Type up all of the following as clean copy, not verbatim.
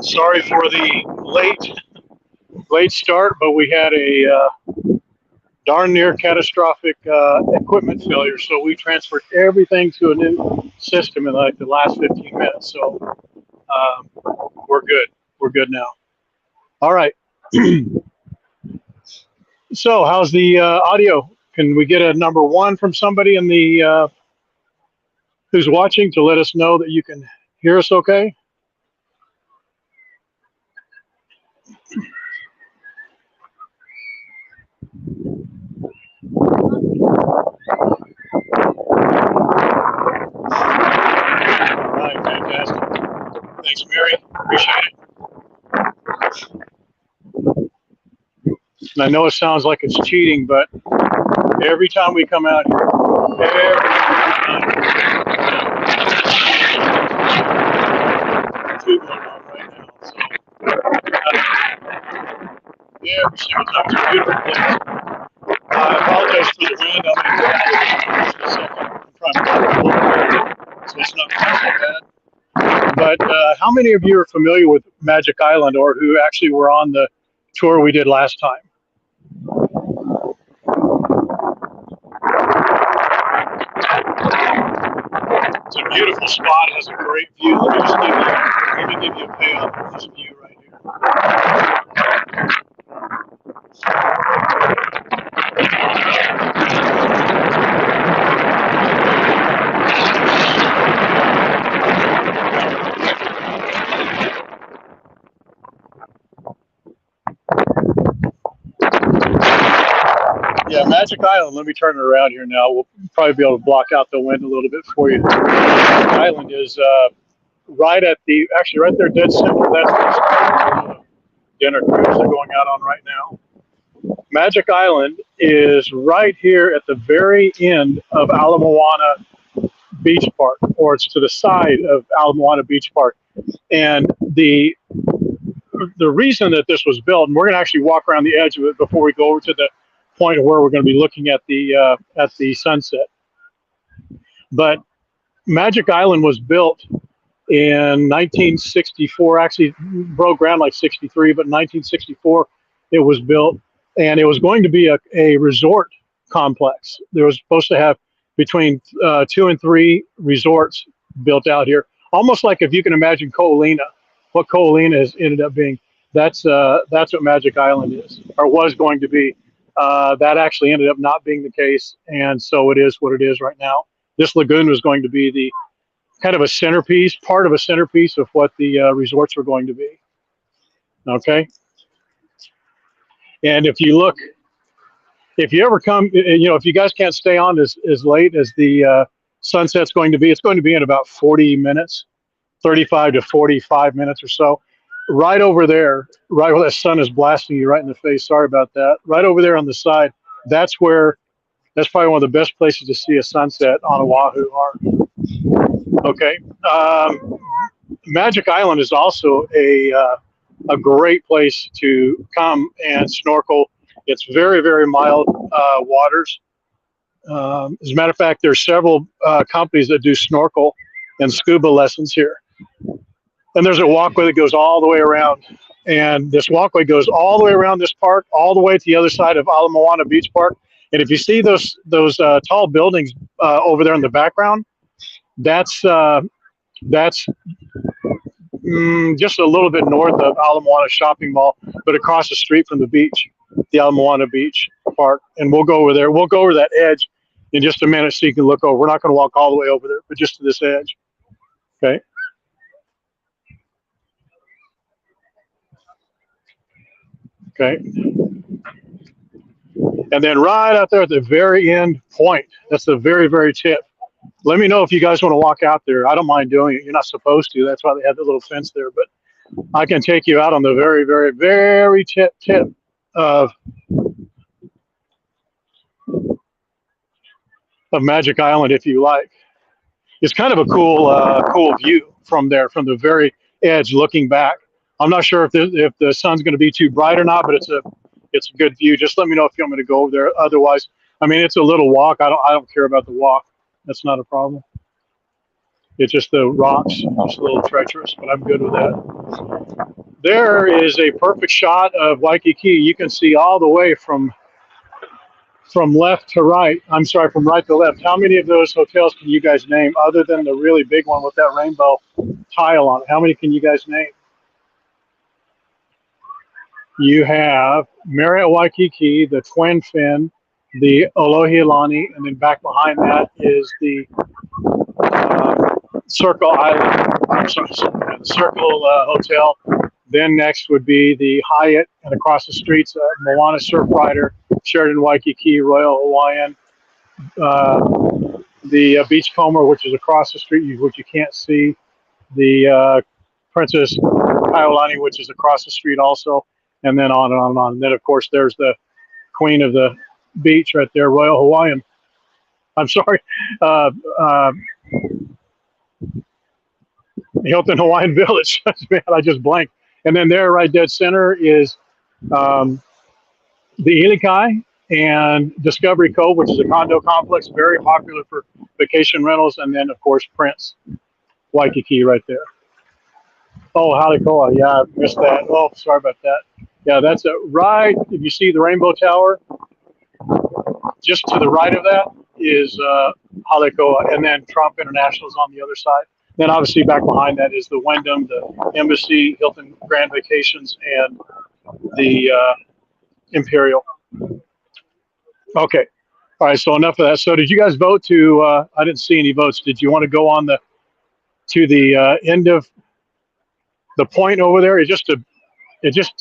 Sorry for the late start, but we had a darn near catastrophic equipment failure. So we transferred everything to a new system in like the last 15 minutes. So we're good. We're good now. All right. So how's the audio? Can we get a number one from somebody in the who's watching to let us know that you can hear us okay? All right, fantastic. Thanks, Mary. Appreciate it. And I know it sounds like it's cheating, but every time we come out here, every time, two going on right now. So every single time, it's a beautiful place. I apologize for the wind. I'm going to go out here in a second. I'm trying to talk a little bit, so it's not quite so bad. But how many of you are familiar with Magic Island, or who actually were on the tour we did last time? It's a beautiful spot. It has a great view. Let me give you a payoff of this view right here. Yeah, Magic Island. Let me turn it around here now. We'll probably be able to block out the wind a little bit for you. Magic Island is right at the, actually right there, dead center. That's the dinner cruise they're going out on right now. Magic Island is right here at the very end of Ala Moana Beach Park, or it's to the side of Ala Moana Beach Park. And the reason that this was built, and we're going to actually walk around the edge of it before we go over to the point of where we're going to be looking at the sunset. But Magic Island was built in 1964. Actually broke ground like 63, but in 1964 it was built, and it was going to be a resort complex. There was supposed to have between 2 and 3 resorts built out here, almost like, if you can imagine Ko-Olina, what Ko-Olina has ended up being. That's what Magic Island is, or was going to be. That actually ended up not being the case, and so it is what it is right now. This lagoon was going to be the kind of a centerpiece, part of a centerpiece of what the resorts were going to be. Okay. And if you look, if you ever come, if you guys can't stay on as late as the sunset's going to be, it's going to be in about 40 minutes, 35 to 45 minutes or so. Right over there, right where the sun is blasting you right in the face. Sorry about that. Right over there on the side, that's probably one of the best places to see a sunset on Oahu. Okay. Magic Island is also a great place to come and snorkel. It's very, very mild waters. As a matter of fact, there's several companies that do snorkel and scuba lessons here. And there's a walkway that goes all the way around. And this walkway goes all the way around this park, all the way to the other side of Ala Moana Beach Park. And if you see those tall buildings over there in the background, that's just a little bit north of Ala Moana Shopping Mall, but across the street from the beach, the Ala Moana Beach Park. And we'll go over there. We'll go over that edge in just a minute so you can look over. We're not going to walk all the way over there, but just to this edge. Okay. Okay. And then right out there at the very end point, that's the very, very tip. Let me know if you guys want to walk out there. I don't mind doing it. You're not supposed to. That's why they have the little fence there. But I can take you out on the very, very, very tip of Magic Island if you like. It's kind of a cool view from there, from the very edge looking back. I'm not sure if the sun's going to be too bright or not, but it's a good view. Just let me know if you want me to go over there. Otherwise, I mean, it's a little walk. I don't care about the walk. That's not a problem. It's just the rocks, just a little treacherous, but I'm good with that. There is a perfect shot of Waikiki. You can see all the way from left to right. I'm sorry, from right to left. How many of those hotels can you guys name other than the really big one with that rainbow tile on it? How many can you guys name? You have Marriott Waikiki, the Twin Fin, the Oloheilani, and then back behind that is the Circle Island. I'm sorry, the Circle Hotel. Then next would be the Hyatt, and across the streets, Moana Surfrider, Sheraton Waikiki, Royal Hawaiian, the Beachcomber, which is across the street, which you can't see, the Princess Iolani, which is across the street also, and then on and on and on. And then, of course, there's the queen of the beach right there, Royal Hawaiian. I'm sorry, Hilton Hawaiian Village. Man, I just blanked. And then there, right dead center, is the Ilikai and Discovery Cove, which is a condo complex, very popular for vacation rentals. And then, of course, Prince Waikiki right there. Oh, Halekoa. Yeah, I missed that. Oh, sorry about that. Yeah, that's it. Right. If you see the Rainbow Tower, just to the right of that is Halekoa. And then Trump International is on the other side. Then obviously back behind that is the Wyndham, the Embassy, Hilton Grand Vacations, and the Imperial. Okay. All right. So enough of that. So did you guys vote to? I didn't see any votes. Did you want to go on to the end of the point over there? It's just a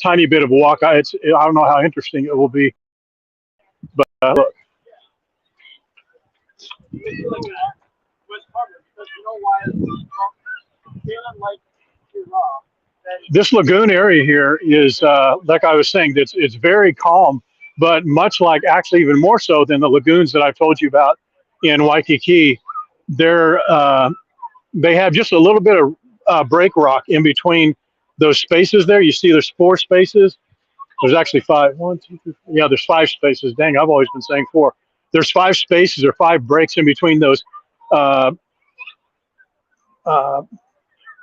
tiny bit of a walk. I don't know how interesting it will be, but look. This lagoon area here is, like I was saying, it's very calm, but much like, actually even more so than the lagoons that I've told you about in Waikiki, they have just a little bit of break rock in between those spaces there. You see there's 4 spaces. There's actually 5. 1, 2, 3, 4. Yeah, there's 5 spaces. Dang, I've always been saying 4. There's 5 spaces or 5 breaks in between those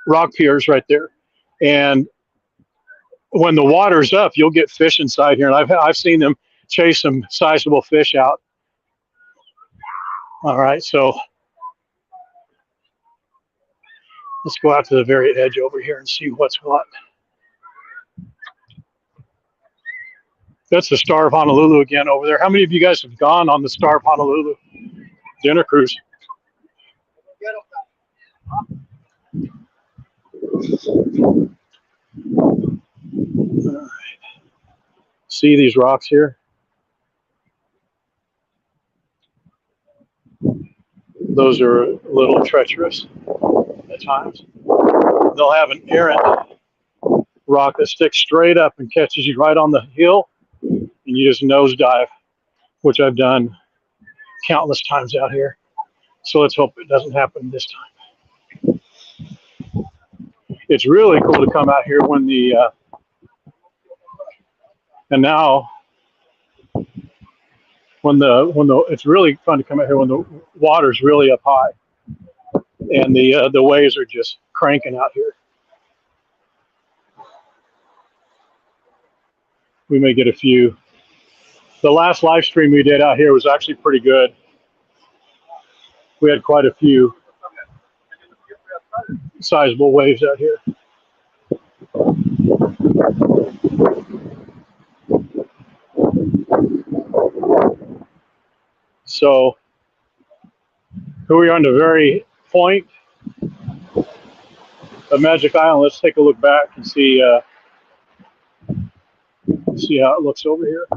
rock piers right there. And when the water's up, you'll get fish inside here, and I've seen them chase some sizable fish out. All right, so let's go out to the very edge over here and see what's what. That's the Star of Honolulu again over there. How many of you guys have gone on the Star of Honolulu dinner cruise? See these rocks here? Those are a little treacherous at times. They'll have an errant rock that sticks straight up and catches you right on the hill, and you just nosedive, which I've done countless times out here. So let's hope it doesn't happen this time. It's really cool to come out here when it's really fun to come out here when the water's really up high and the waves are just cranking out here. We may get a few. The last live stream we did out here was actually pretty good. We had quite a few sizable waves out here. So here we are on the very point of Magic Island. Let's take a look back and see how it looks over here.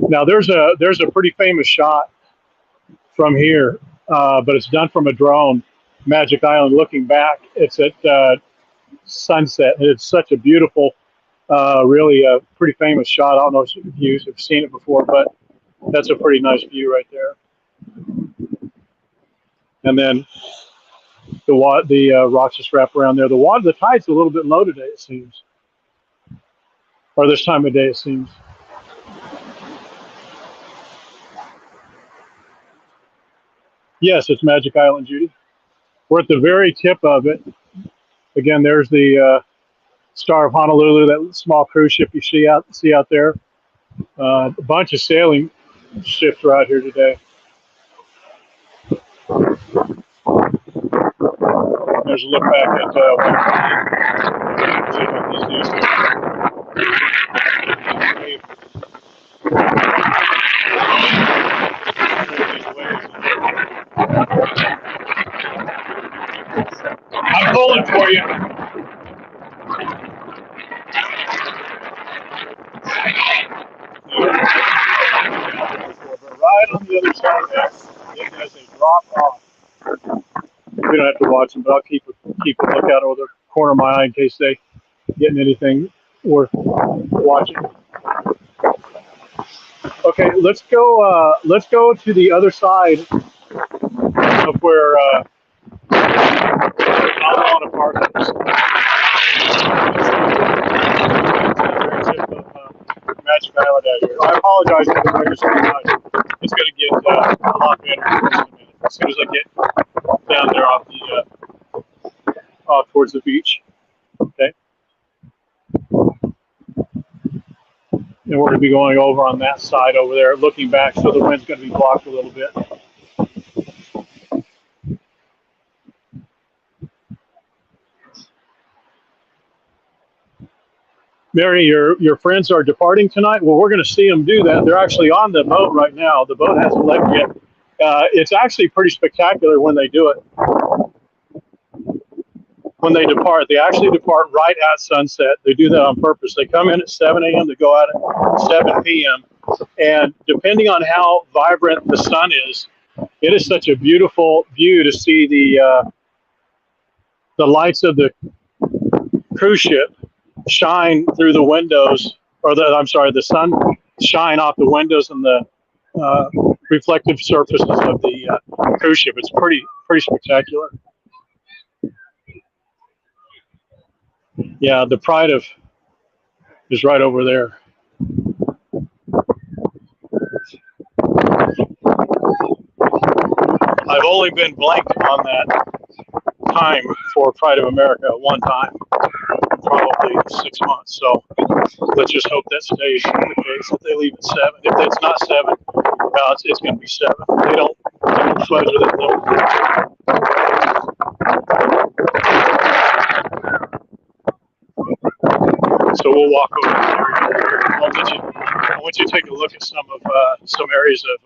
Now there's a pretty famous shot from here, but it's done from a drone. Magic Island looking back. It's at sunset. It's such a beautiful, really a pretty famous shot. I don't know if you have seen it before, but that's a pretty nice view right there. And then the rocks just wrap around there. The tide's a little bit low today, it seems, or this time of day, it seems. Yes, it's Magic Island, Judy. We're at the very tip of it. Again, there's the Star of Honolulu, that small cruise ship you see out there. A bunch of sailing ships are out here today. There's a look back at see what these dudes do. I'm pulling for you. But right on the other side of that, it has a drop off. We don't have to watch them, but I'll keep a lookout over the corner of my eye in case they getting anything worth watching. Okay, let's go. Let's go to the other side of where Ala Park is. Magic Island out here. I apologize for the weather so much. It's going to get a lot better in just a minute. As soon as I get down there off towards the beach. Okay. And we're going to be going over on that side over there, looking back, so the wind's going to be blocked a little bit. Mary, your friends are departing tonight. Well, we're going to see them do that. They're actually on the boat right now. The boat hasn't left yet. It's actually pretty spectacular when they do it. When they depart, they actually depart right at sunset. They do that on purpose. They come in at 7 a.m. They go out at 7 p.m. And depending on how vibrant the sun is, it is such a beautiful view to see the lights of the cruise ship shine through the windows, or the sun shine off the windows and the reflective surfaces of the cruise ship. It's pretty spectacular. Yeah, the Pride of is right over there. I've only been blanked on that time for Pride of America one time, probably 6 months. So let's just hope that stays the case. If they leave at 7, if it's not 7, it's going to be 7. They don't fudge with it. So we'll walk over there. I want you to take a look at some areas of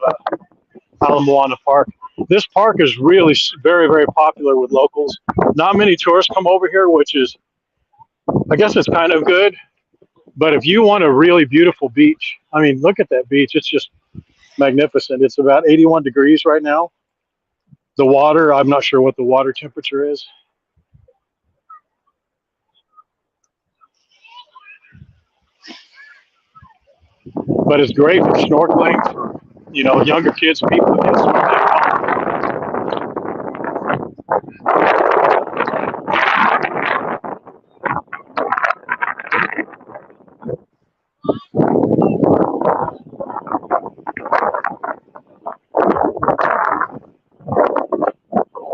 Ala Moana Park. This park is really very, very popular with locals. Not many tourists come over here, which is, I guess it's kind of good. But if you want a really beautiful beach, I mean, look at that beach. It's just magnificent. It's about 81 degrees right now. The water, I'm not sure what the water temperature is. But it's great for snorkeling, for, younger kids, people who can snorkel.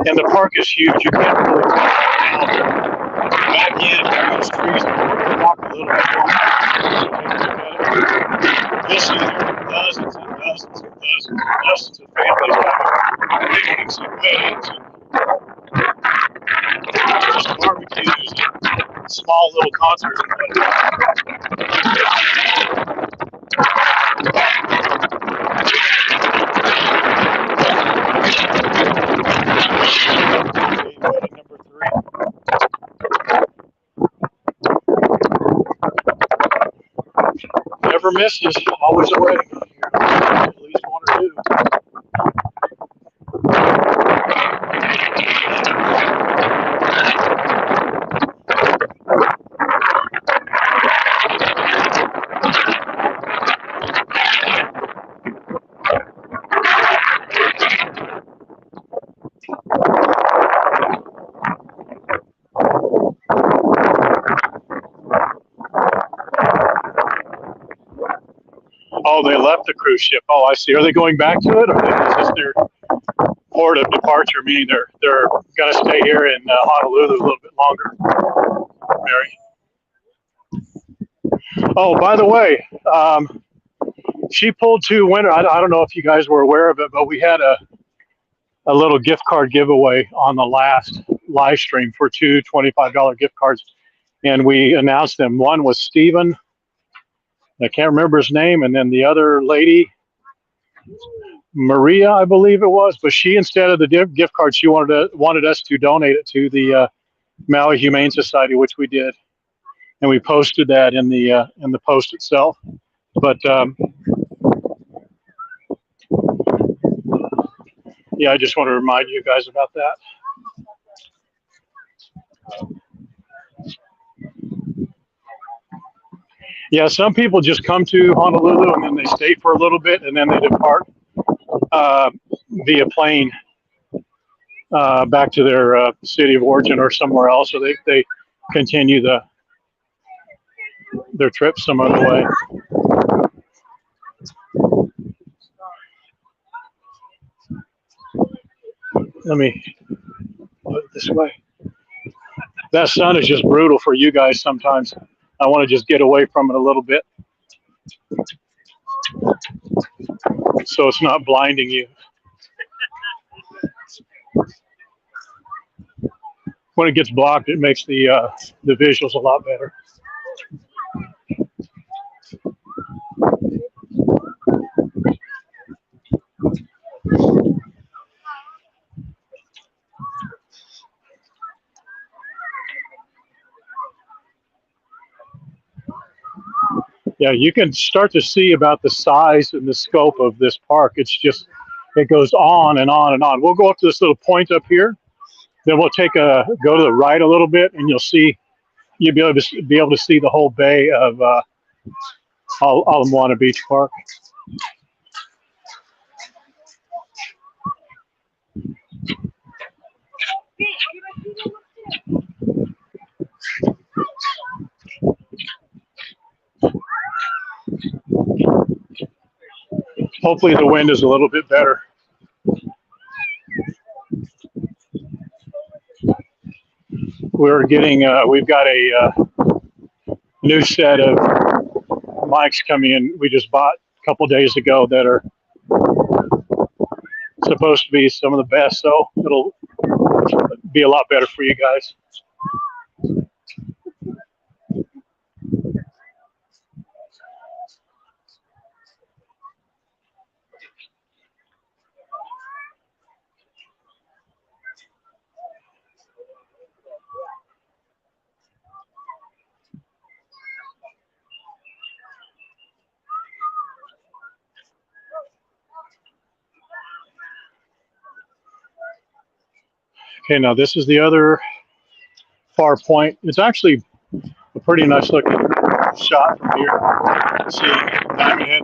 And the park is huge. You can't really back in those trees and walk a little bit. You'll see dozens and dozens and dozens and dozens of families having picnics and weddings and just barbecues and small little concerts. Number 3. Never misses. Always a wedding on here. At least 1 or 2. Oh, they left the cruise ship. Oh, I see. Are they going back to it, or is this their port of departure, meaning they're going to stay here in Honolulu a little bit longer. Mary. Oh, by the way, she pulled two winners. I don't know if you guys were aware of it, but we had a little gift card giveaway on the last live stream for two $25 gift cards, and we announced them. One was Steven. I can't remember his name, and then the other lady, Maria, I believe it was, but she, instead of the gift card, she wanted us to donate it to the Maui Humane Society, which we did, and we posted that in the post itself. But yeah, I just want to remind you guys about that. Yeah, some people just come to Honolulu and then they stay for a little bit and then they depart via plane back to their city of origin or somewhere else, so they continue their trip some other way. Let me put it this way. That sun is just brutal for you guys sometimes. I want to just get away from it a little bit so it's not blinding you. When it gets blocked, it makes the visuals a lot better. Yeah, you can start to see about the size and the scope of this park. It's just, it goes on and on and on. We'll go up to this little point up here. Then we'll go to the right a little bit, and you'll be able to see the whole bay of Ala Moana Beach Park. Hopefully the wind is a little bit better. We've got a new set of mics coming in. We just bought a couple days ago that are supposed to be some of the best, so it'll be a lot better for you guys. Okay, now this is the other far point. It's actually a pretty nice looking shot from here. See Diamond Head.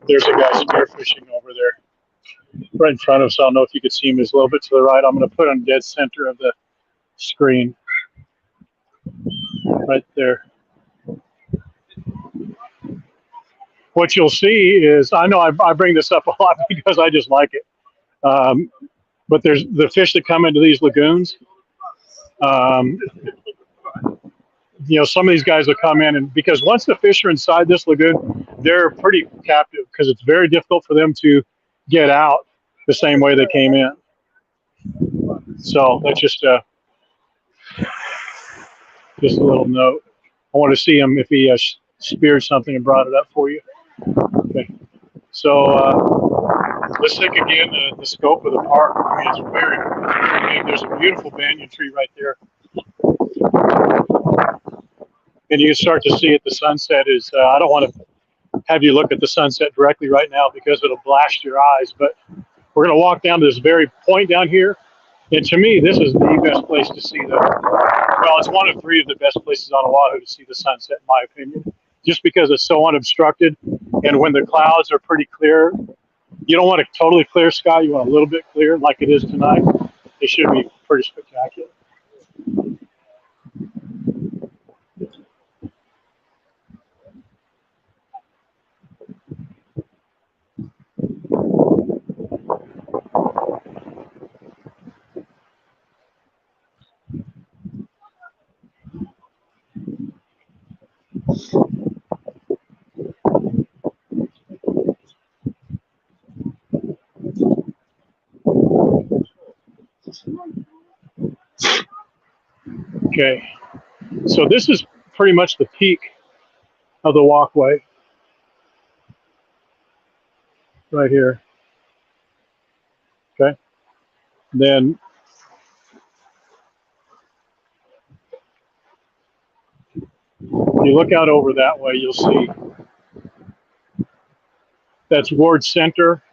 There's a guy spearfishing over there right in front of us. I don't know if you could see him. He's a little bit to the right. I'm going to put him dead center of the screen right there. What you'll see is, I know I bring this up a lot because I just like it, but there's the fish that come into these lagoons. You know, some of these guys will come in, and because once the fish are inside this lagoon, they're pretty captive because it's very difficult for them to get out the same way they came in. So that's just a little note. I want to see him if he speared something and brought it up for you. Okay. So let's take again the scope of the park. I mean, it's very big. There's a beautiful banyan tree right there. And you can start to see it. The sunset is, I don't want to have you look at the sunset directly right now because it'll blast your eyes, but we're going to walk down to this very point down here. And to me, this is the best place to see Well, it's one of three of the best places on Oahu to see the sunset, in my opinion, just because it's so unobstructed. And when the clouds are pretty clear, you don't want a totally clear sky. You want a little bit clear, like it is tonight. It should be pretty spectacular. Okay, so this is pretty much the peak of the walkway right here. Okay, then you look out over that way, you'll see that's Ward Center.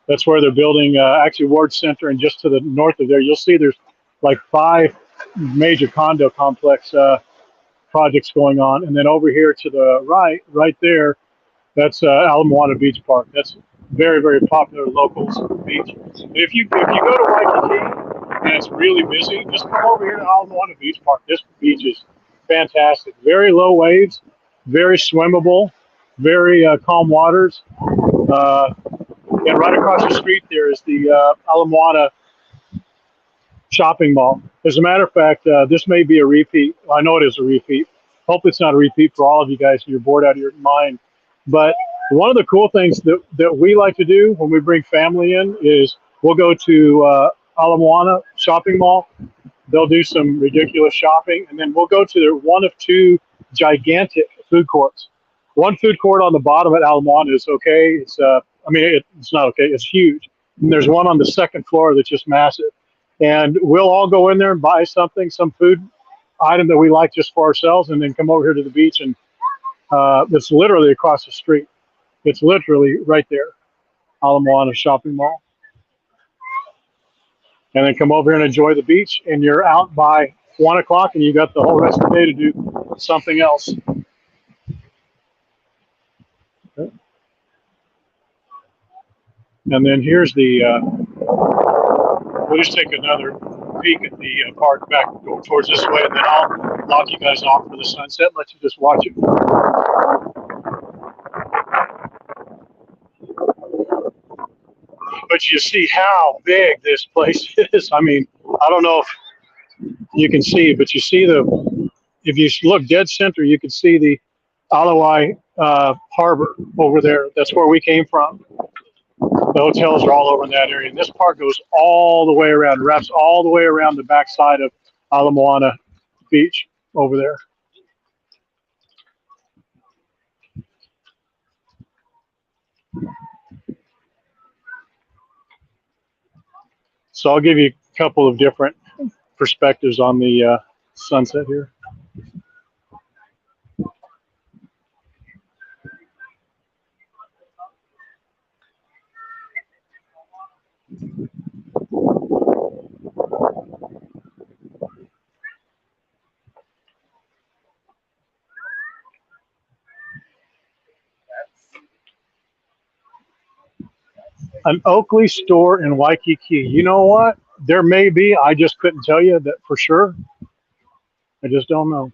That's where they're building, actually Ward Center, and just to the north of there, you'll see there's like 5 major condo complex projects going on. And then over here to the right there, that's Ala Moana Beach Park. That's very, very popular locals beach. And if you go to Waikiki and it's really busy, just come over here to Ala Moana Beach Park. This beach is fantastic. Very low waves, very swimmable, very calm waters. Uh, and right across the street there is the Ala Moana shopping mall. As a matter of fact, this may be a repeat. Well, I know it is a repeat. Hope it's not a repeat for all of you guys. You're bored out of your mind. But one of the cool things that we like to do when we bring family in is we'll go to Ala Moana shopping mall. They'll do some ridiculous shopping, and then we'll go to their one of 2 gigantic food courts. One food court on the bottom at Ala Moana is okay. It's not okay. It's huge. And there's one on the second floor that's just massive. And we'll all go in there and buy something, some food item that we like just for ourselves, and then come over here to the beach. And it's literally across the street. It's literally right there, Ala Moana shopping mall. And then come over here and enjoy the beach. And you're out by 1 o'clock, and you got the whole rest of the day to do something else. Okay. And then here's we'll just take another peek at the park back, go towards this way, and then I'll lock you guys off for the sunset, let you just watch it. But you see how big this place is. I mean, I don't know if you can see, but you see if you look dead center, you can see the Alawai Harbor over there. That's where we came from. The hotels are all over in that area. And this park goes all the way around, wraps all the way around the backside of Ala Moana Beach over there. So I'll give you a couple of different perspectives on the sunset here. An Oakley store in Waikiki. You know what? There may be. I just couldn't tell you that for sure. I just don't know.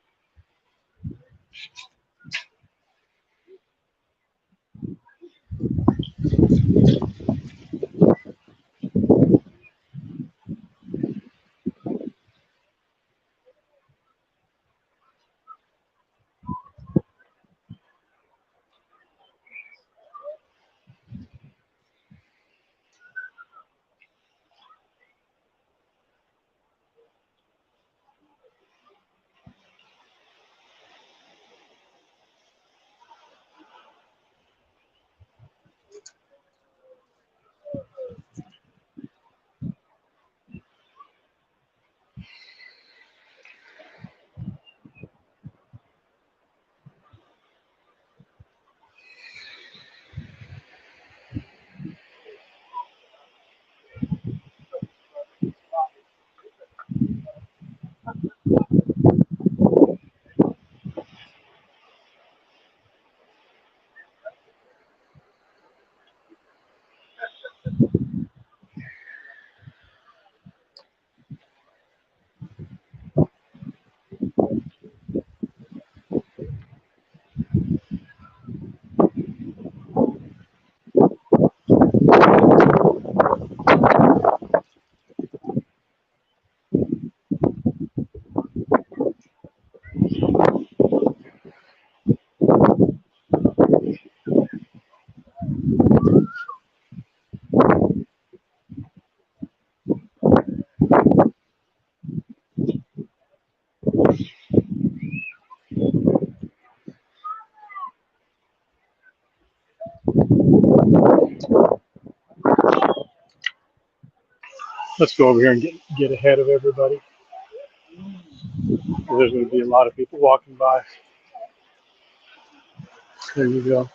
Let's go over here and get ahead of everybody. There's going to be a lot of people walking by. There you go.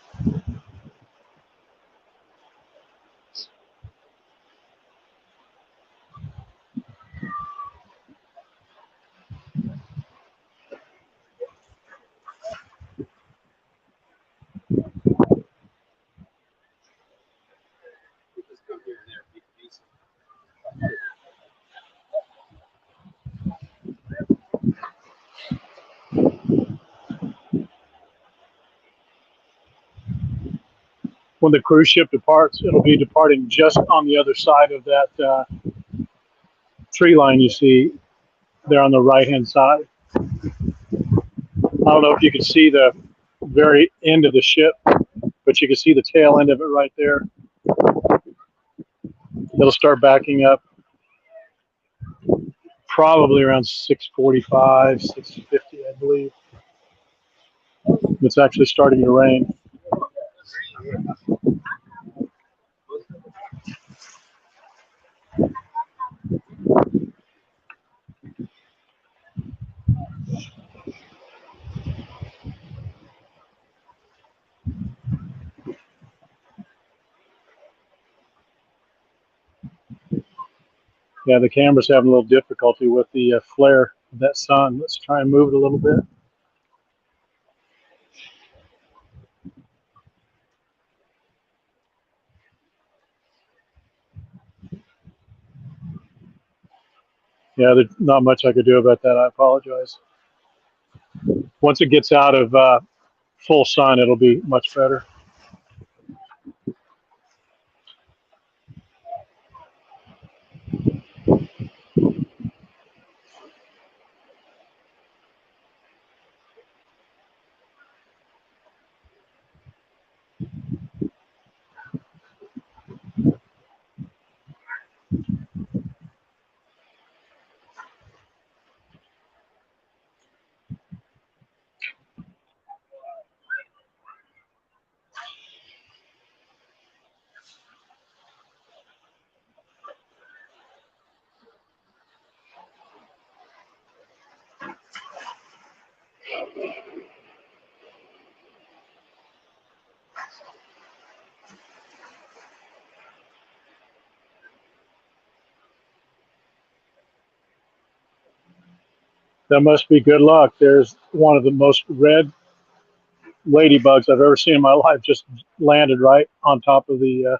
When the cruise ship departs, it'll be departing just on the other side of that tree line you see there on the right-hand side. I don't know if you can see the very end of the ship, but you can see the tail end of it right there. It'll start backing up probably around 6:45, 6:50, I believe. It's actually starting to rain. Yeah, the camera's having a little difficulty with the flare of that sun. Let's try and move it a little bit. Yeah, there's not much I could do about that. I apologize. Once it gets out of full sun, it'll be much better. That must be good luck. There's one of the most red ladybugs I've ever seen in my life just landed right on top of the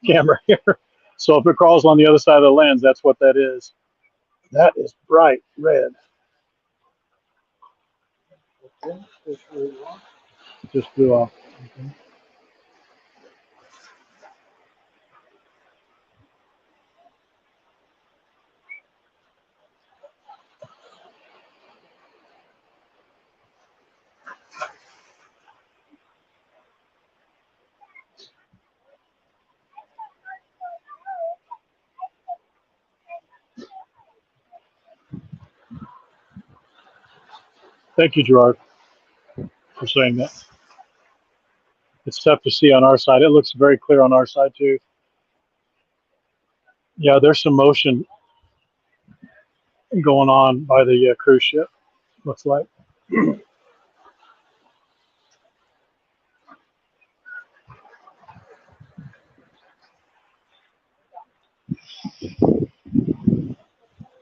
camera here. So if it crawls on the other side of the lens, that's what that is. That is bright red. Just blew off. Thank you, Gerard, for saying that. It's tough to see on our side. It looks very clear on our side too. Yeah, there's some motion going on by the cruise ship, looks like.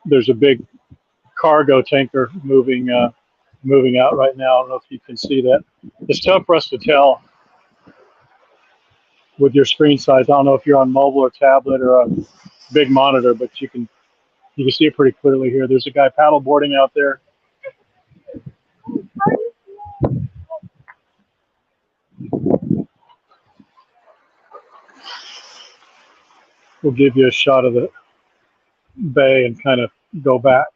There's a big cargo tanker moving out right now. I don't know if you can see that. It's tough for us to tell with your screen size. I don't know if you're on mobile or tablet or a big monitor, but you can see it pretty clearly here. There's a guy paddle boarding out there. We'll give you a shot of the bay and kind of go back.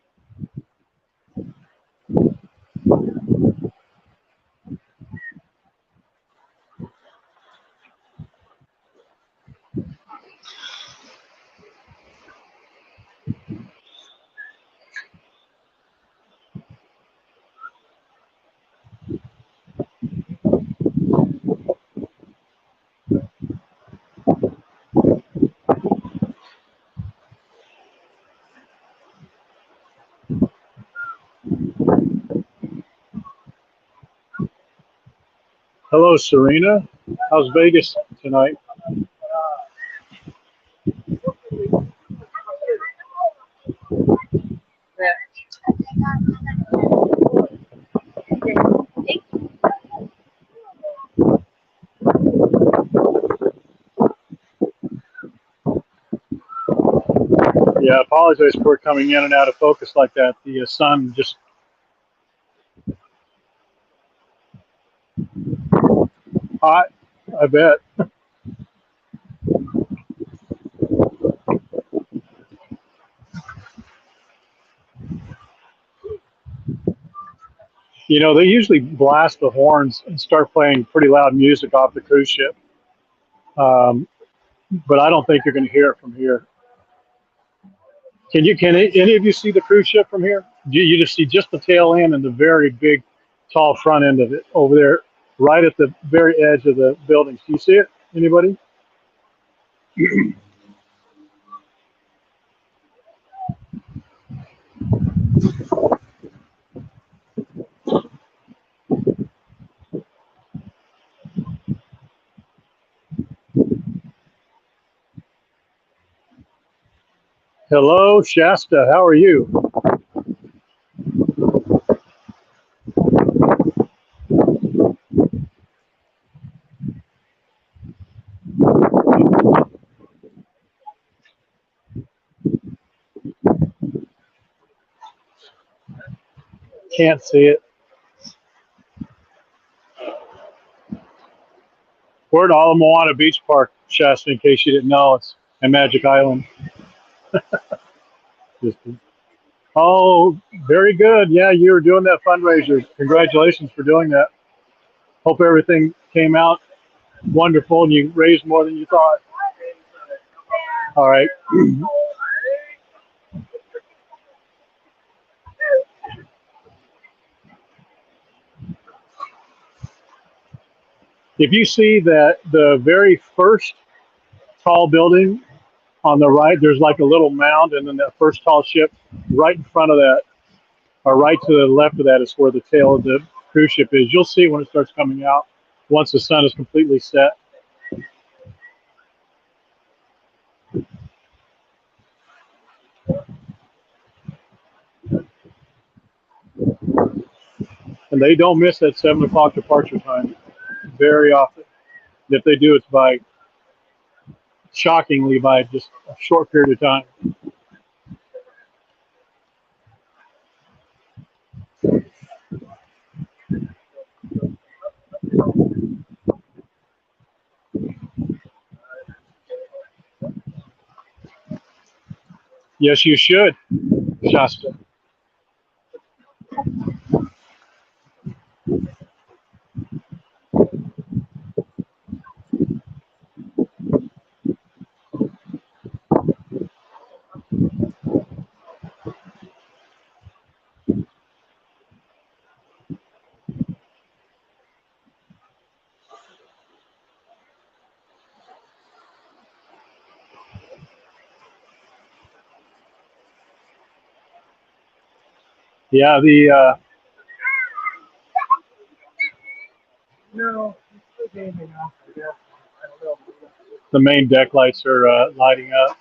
Hello, Serena. How's Vegas tonight? Yeah, I apologize for coming in and out of focus like that. The sun just hot, I bet. You know, they usually blast the horns and start playing pretty loud music off the cruise ship. Um, but I don't think you're going to hear it from here. Can any of you see the cruise ship from here? You just see just the tail end and the very big, tall front end of it over there, right at the very edge of the buildings. Do you see it? Anybody? Hello, Shasta. How are you? Can't see it. We're at Ala Moana Beach Park, Shasta, in case you didn't know. It's in Magic Island. Just, oh, very good. Yeah, you were doing that fundraiser. Congratulations for doing that. Hope everything came out wonderful and you raised more than you thought. All right. If you see that the very first tall building on the right, there's like a little mound, and then that first tall ship right in front of that, or right to the left of that, is where the tail of the cruise ship is. You'll see when it starts coming out once the sun is completely set. And they don't miss that 7 o'clock departure time very often. If they do, it's by shockingly by just a short period of time. Yes, you should, Shasta. Yeah, the main deck lights are lighting up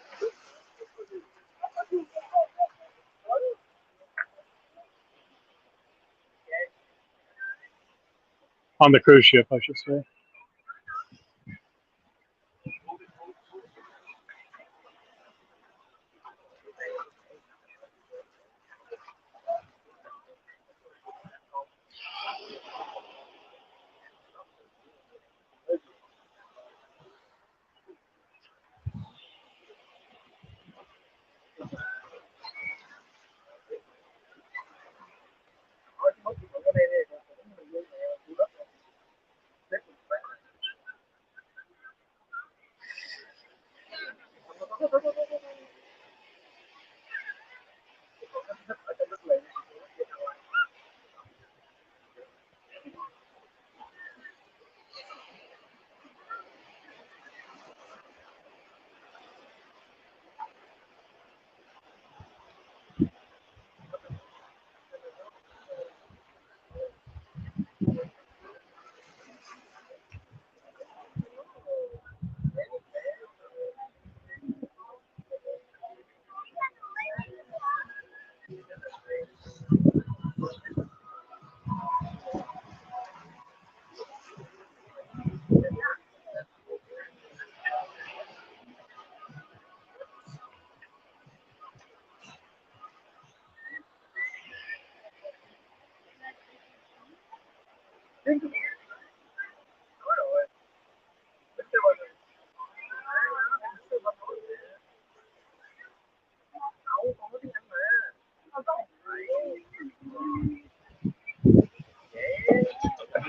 on the cruise ship, I should say.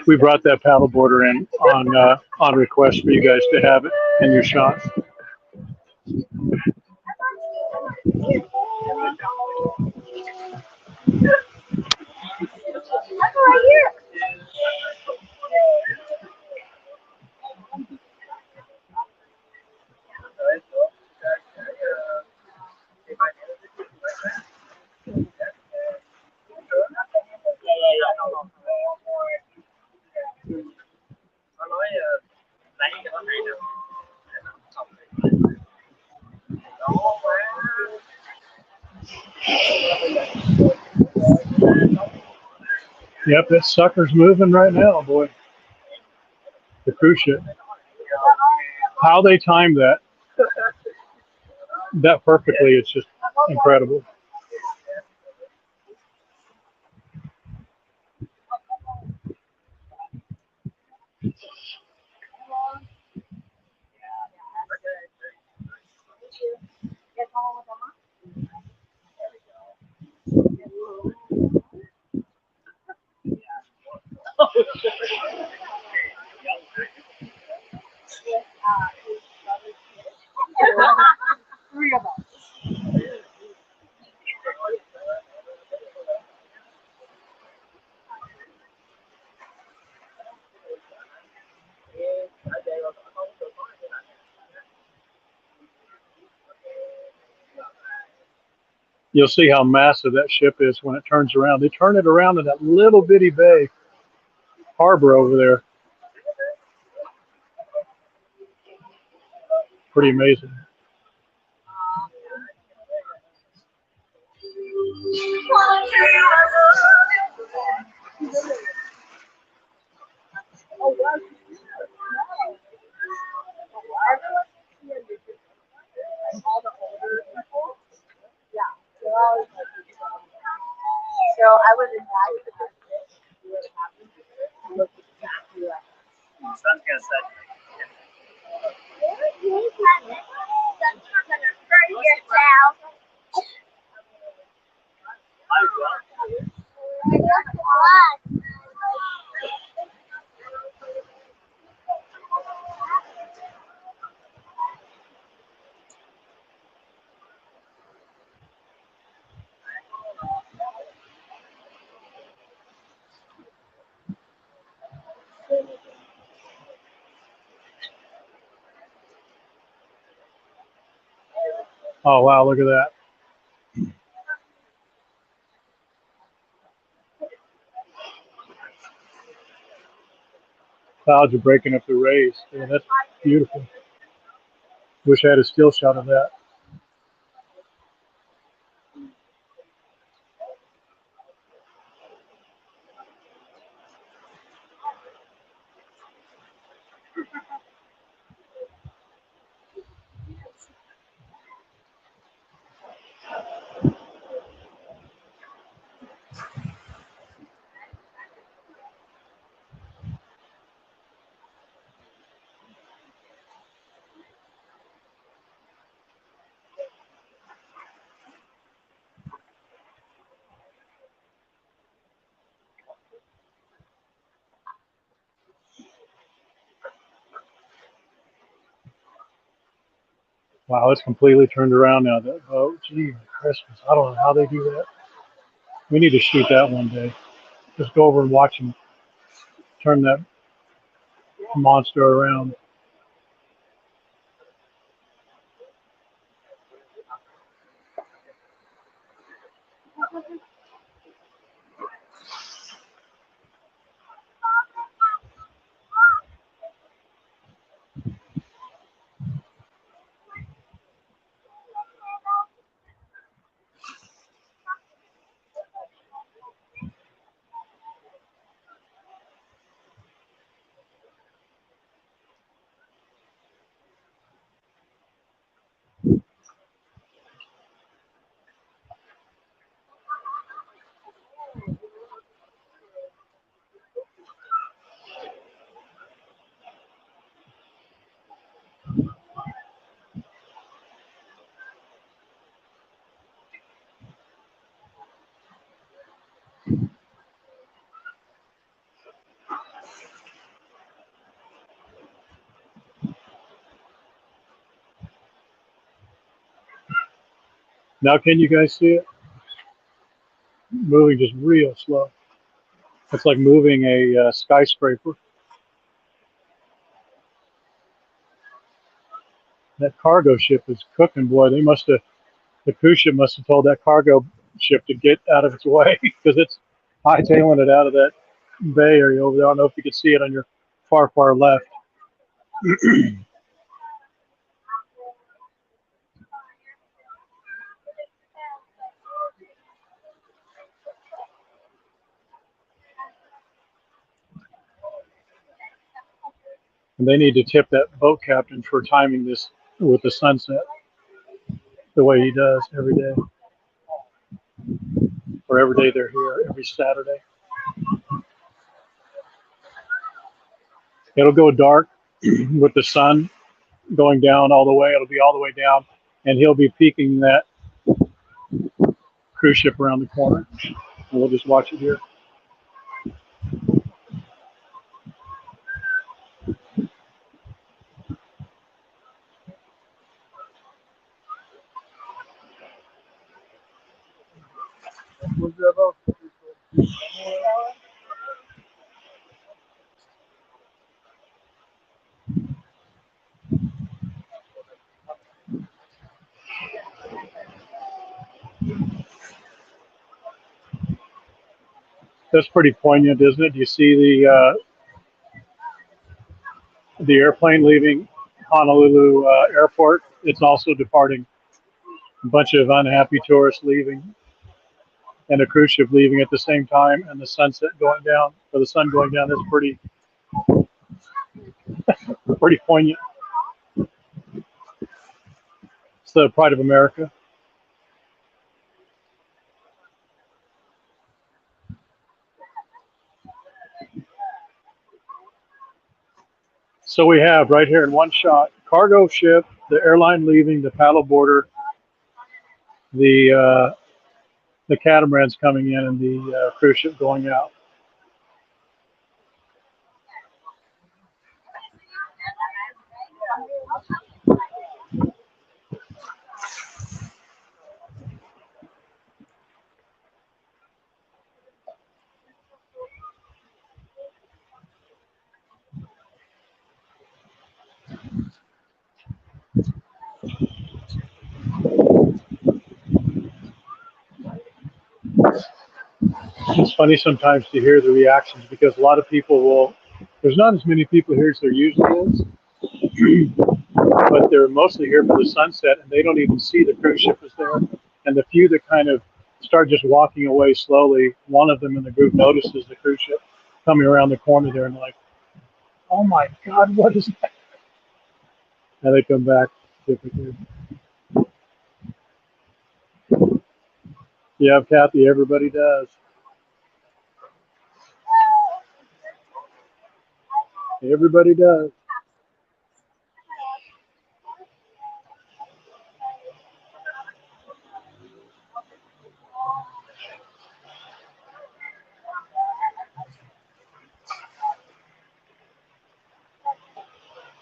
We brought that paddle boarder in on request for you guys to have it in your shots. Yep, that sucker's moving right now, boy. The cruise ship. How they timed that perfectly, it's just incredible. You'll see how massive that ship is when it turns around. They turn it around in that little bitty bay harbor over there. Pretty amazing. Oh, wow, look at that. Clouds are breaking up the rays. Yeah, that's beautiful. Wish I had a still shot of that. Wow, it's completely turned around now. That boat, gee, Christmas. I don't know how they do that. We need to shoot that one day. Just go over and watch them turn that monster around. Now can you guys see it? Moving just real slow. It's like moving a skyscraper. That cargo ship is cooking, boy. They must have, the cruise ship must have told that cargo ship to get out of its way because it's hightailing it out of that bay area over there. I don't know if you can see it on your far, far left. And they need to tip that boat captain for timing this with the sunset the way he does every day, or every day they're here, every Saturday. It'll go dark with the sun going down all the way. It'll be all the way down, and he'll be peeking that cruise ship around the corner. And we'll just watch it here. That's pretty poignant, isn't it? Do you see the airplane leaving Honolulu airport? It's also departing. A bunch of unhappy tourists leaving, and a cruise ship leaving at the same time, and the sunset going down, or the sun going down. That's pretty poignant. It's the pride of America. So we have right here in one shot, cargo ship, the airline leaving, the paddle boarder, the catamarans coming in, and the cruise ship going out. It's funny sometimes to hear the reactions because a lot of people will. There's not as many people here as there usually is, but they're mostly here for the sunset, and they don't even see the cruise ship is there. And the few that kind of start just walking away slowly, one of them in the group notices the cruise ship coming around the corner there, and like, "Oh my God, what is that?" And they come back typically. Yeah, Kathy, everybody does. Everybody does.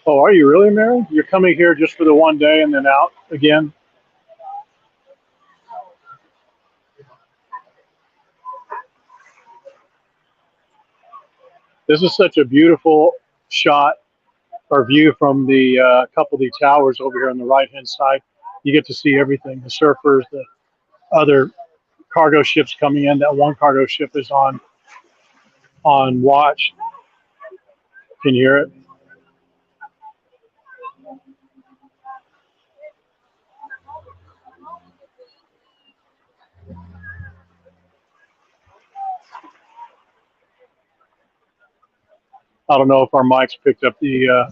Oh, are you really, Mary? You're coming here just for the one day and then out again? This is such a beautiful shot or view from the couple of the towers over here on the right hand side. You get to see everything, the surfers, the other cargo ships coming in. That one cargo ship is on watch. Can you hear it? I don't know if our mics picked up the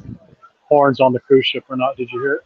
horns on the cruise ship or not. Did you hear it?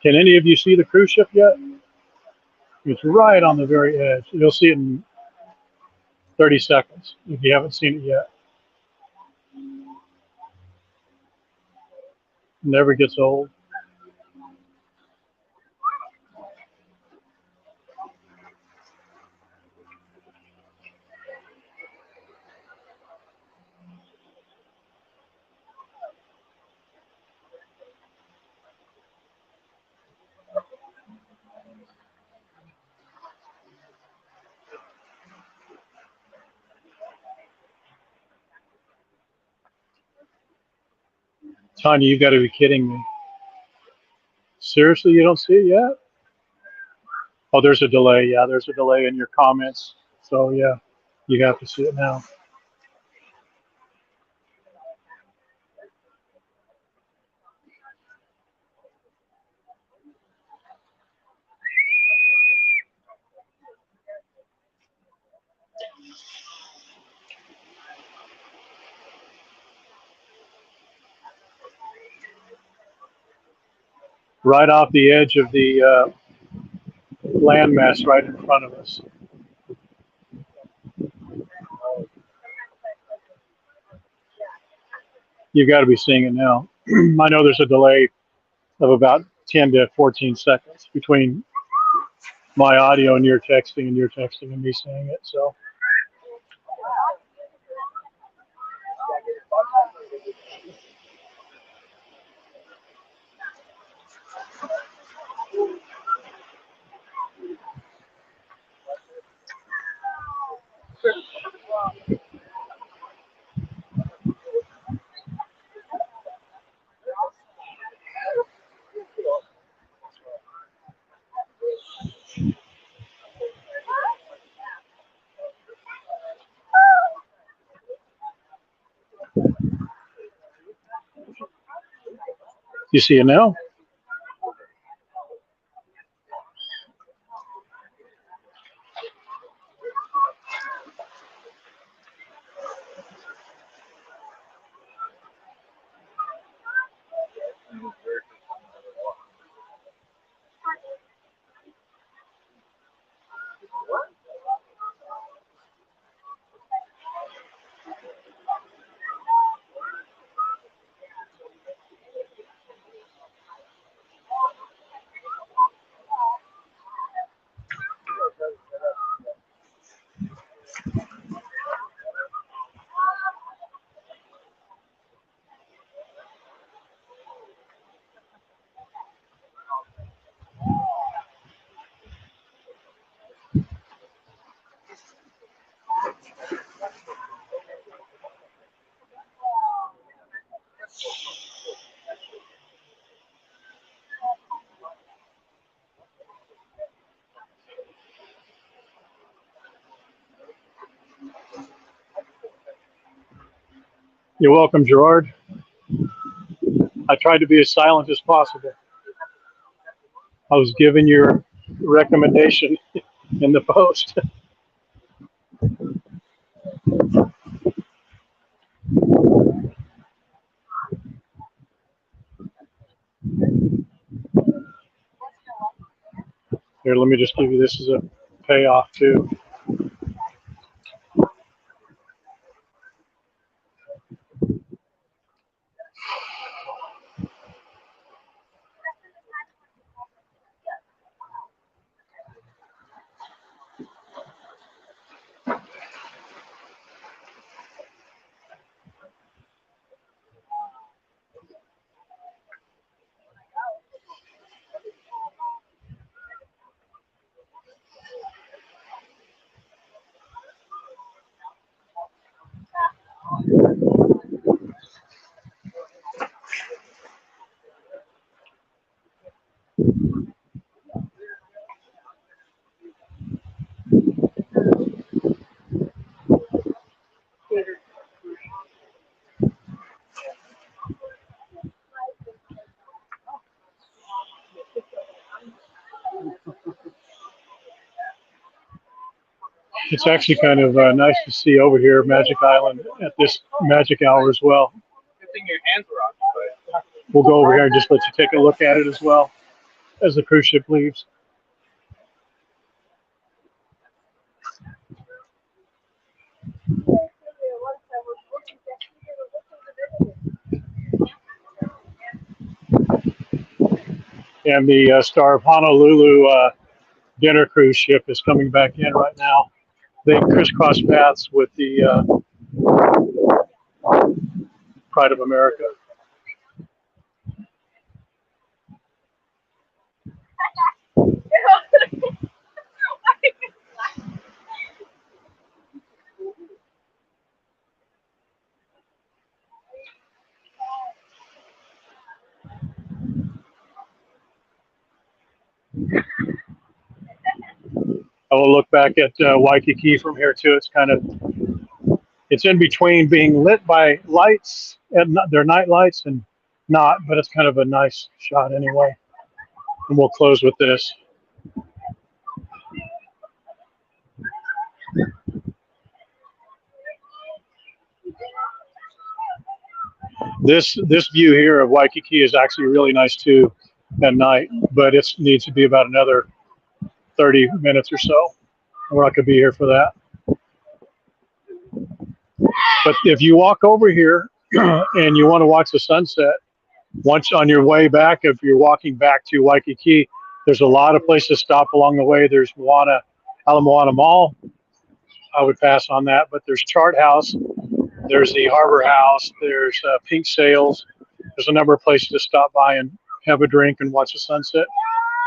Can any of you see the cruise ship yet? It's right on the very edge. You'll see it in 30 seconds if you haven't seen it yet. Never gets old. Tanya, you've got to be kidding me. Seriously, you don't see it yet? Oh, there's a delay. Yeah, there's a delay in your comments. So yeah, you have to see it now. Right off the edge of the landmass right in front of us. You've got to be seeing it now. I know there's a delay of about 10 to 14 seconds between my audio and your texting and me saying it. So you see it now? You're welcome, Gerard. I tried to be as silent as possible. I was giving your recommendation in the post. Here, let me just give you this as a payoff too. It's actually kind of nice to see over here Magic Island at this magic hour as well. Good thing your hands were occupied. We'll go over here and just let you take a look at it as well. as the cruise ship leaves. And the Star of Honolulu dinner cruise ship is coming back in right now. They crisscross paths with the Pride of America. I will look back at Waikiki from here too. It's in between being lit by lights and their night lights and not, but it's kind of a nice shot anyway. And we'll close with this. This view here of Waikiki is actually really nice too at night, but it needs to be about another 30 minutes or so. We're not going to be here for that. But if you walk over here and you want to watch the sunset, once on your way back, if you're walking back to Waikiki, there's a lot of places to stop along the way. There's Ala Moana Mall. I would pass on that, but there's Chart House. There's the Harbor House. There's Pink Sails. There's a number of places to stop by and have a drink and watch the sunset.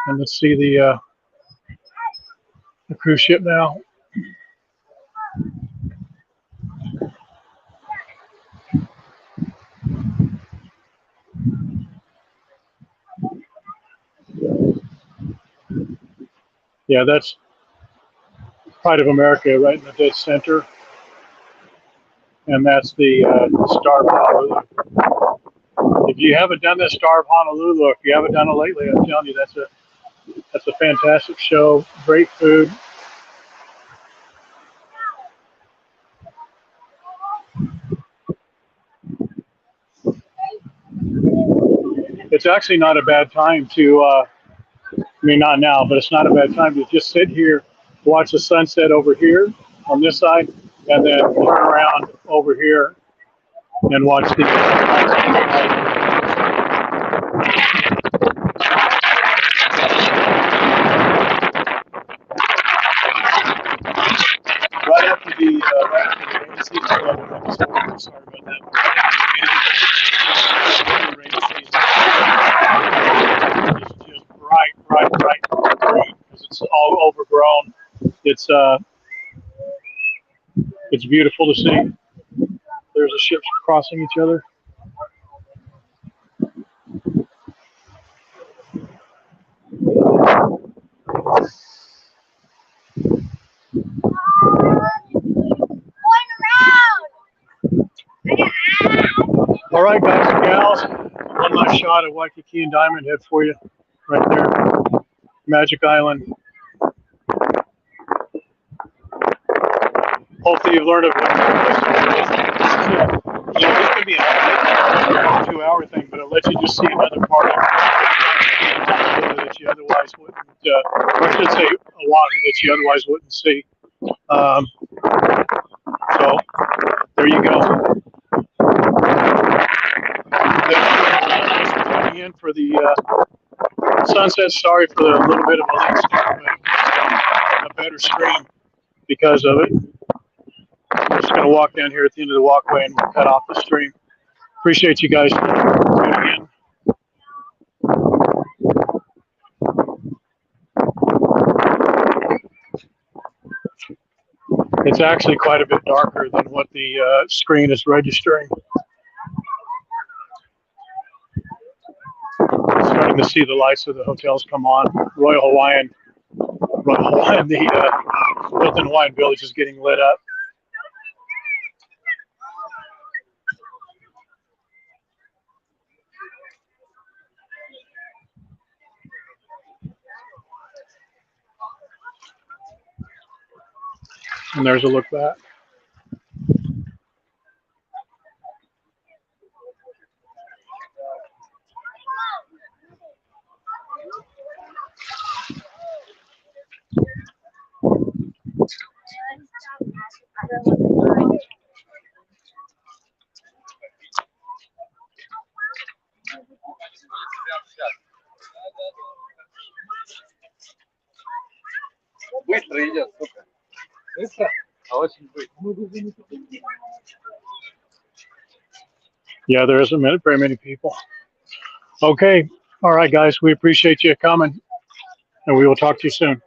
And let's see the cruise ship now. Yeah, that's Pride of America right in the dead center. And that's the Star of Honolulu. If you haven't done the Star of Honolulu, if you haven't done it lately, I'm telling you, that's a fantastic show. Great food. It's actually not a bad time to, I mean, not now, but it's not a bad time to just sit here, watch the sunset over here on this side, and then turn around over here and watch the right after the rainy season. Sorry about that. It's just bright green because it's all overgrown. It's beautiful to see. There's the ships crossing each other. All right, guys and gals, one last shot of Waikiki and Diamond Head for you, right there, Magic Island. Hopefully you've learned of what this could be a 2-hour thing, but it lets you just see another part of that you otherwise wouldn't, or I should say Oahu that you otherwise wouldn't see. So there you go. Coming in for the sunset. Sorry for the little bit of a late start, but a better stream because of it. I'm just going to walk down here at the end of the walkway and we'll cut off the stream. Appreciate you guys tuning in. It's actually quite a bit darker than what the screen is registering. Starting to see the lights of the hotels come on. Royal Hawaiian, the Hilton Hawaiian Village is getting lit up. And there's a look back. Yeah, there isn't very many people. Okay. All right, guys. We appreciate you coming, and we will talk to you soon.